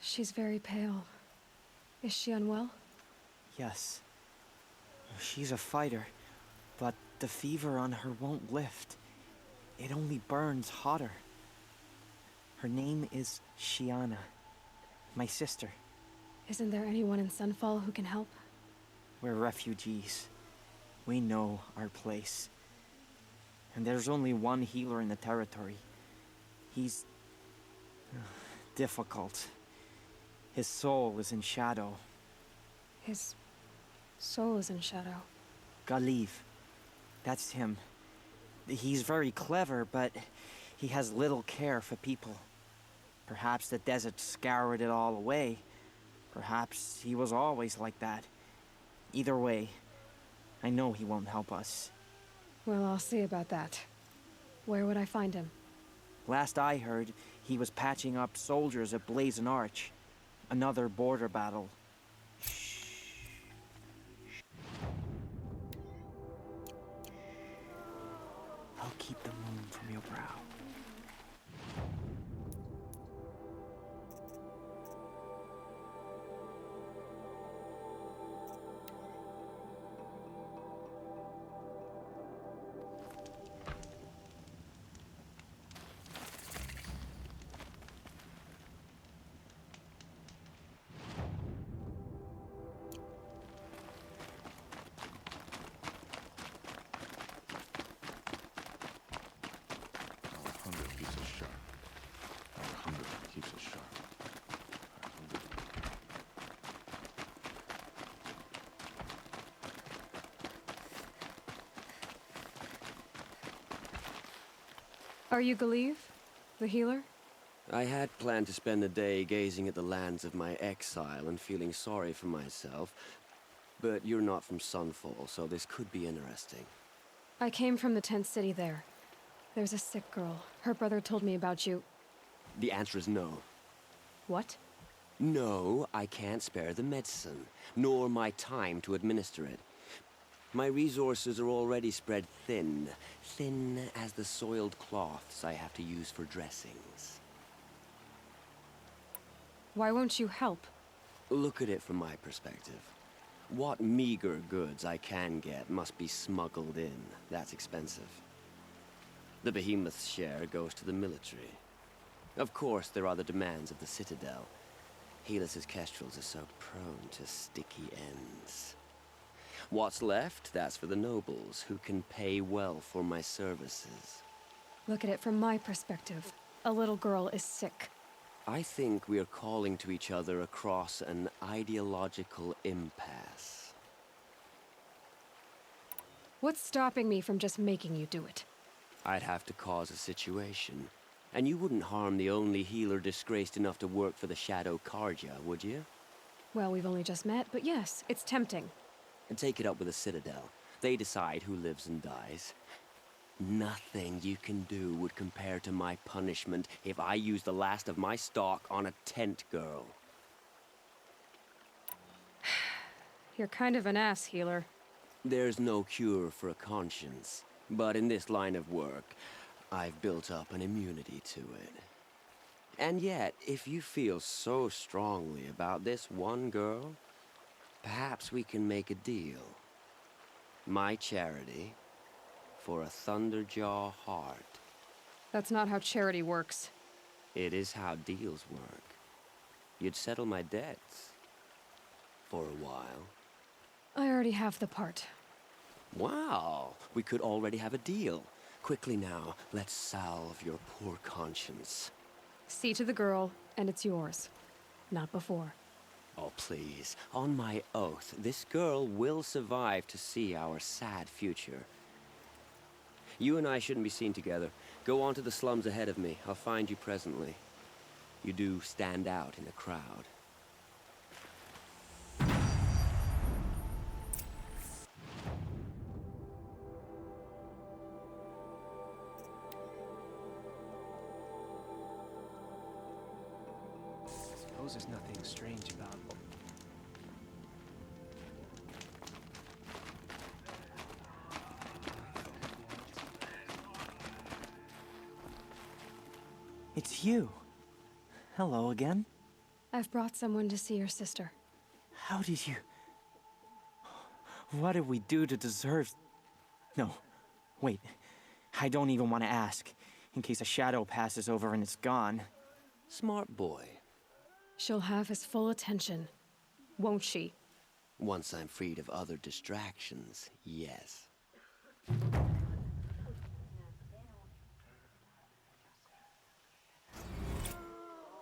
She's very pale. Is she unwell? Yes. She's a fighter, but the fever on her won't lift. It only burns hotter. Her name is Shiana, my sister. Isn't there anyone in Sunfall who can help? We're refugees. We know our place. And there's only one healer in the territory. He's difficult. His soul is in shadow. His soul is in shadow. Galiv. That's him. He's very clever, but he has little care for people. Perhaps the desert scoured it all away. Perhaps he was always like that. Either way, I know he won't help us. Well, I'll see about that. Where would I find him? Last I heard, he was patching up soldiers at Blazon Arch. Another border battle. I'll keep the moon from your brow. Are you Galiv, the healer? I had planned to spend the day gazing at the lands of my exile and feeling sorry for myself, but you're not from Sunfall, so this could be interesting. I came from the tent city there. There's a sick girl. Her brother told me about you. The answer is no. What? No, I can't spare the medicine, nor my time to administer it. My resources are already spread thin, thin as the soiled cloths I have to use for dressings. Why won't you help? Look at it from my perspective. What meager goods I can get must be smuggled in. That's expensive. The behemoth's share goes to the military. Of course, there are the demands of the Citadel. Helis's kestrels are so prone to sticky ends. What's left, that's for the nobles, who can pay well for my services. Look at it from my perspective. A little girl is sick. I think we are calling to each other across an ideological impasse. What's stopping me from just making you do it? I'd have to cause a situation. And you wouldn't harm the only healer disgraced enough to work for the Shadow Karja, would you? Well, we've only just met, but yes, it's tempting. And take it up with the Citadel. They decide who lives and dies. Nothing you can do would compare to my punishment if I use the last of my stock on a tent girl. You're kind of an ass, healer. There's no cure for a conscience. But in this line of work, I've built up an immunity to it. And yet, if you feel so strongly about this one girl, perhaps we can make a deal. My charity for a Thunderjaw heart. That's not how charity works. It is how deals work. You'd settle my debts. For a while. I already have the part. Wow, we could already have a deal. Quickly now, let's salve your poor conscience. See to the girl, and it's yours. Not before. Oh, please. On my oath, this girl will survive to see our sad future. You and I shouldn't be seen together. Go on to the slums ahead of me. I'll find you presently. You do stand out in a crowd. Suppose there's nothing strange about it. It's you. Hello again. I've brought someone to see your sister. How did you... What did we do to deserve... No, wait. I don't even want to ask, in case a shadow passes over and it's gone. Smart boy. She'll have his full attention, won't she? Once I'm freed of other distractions, yes.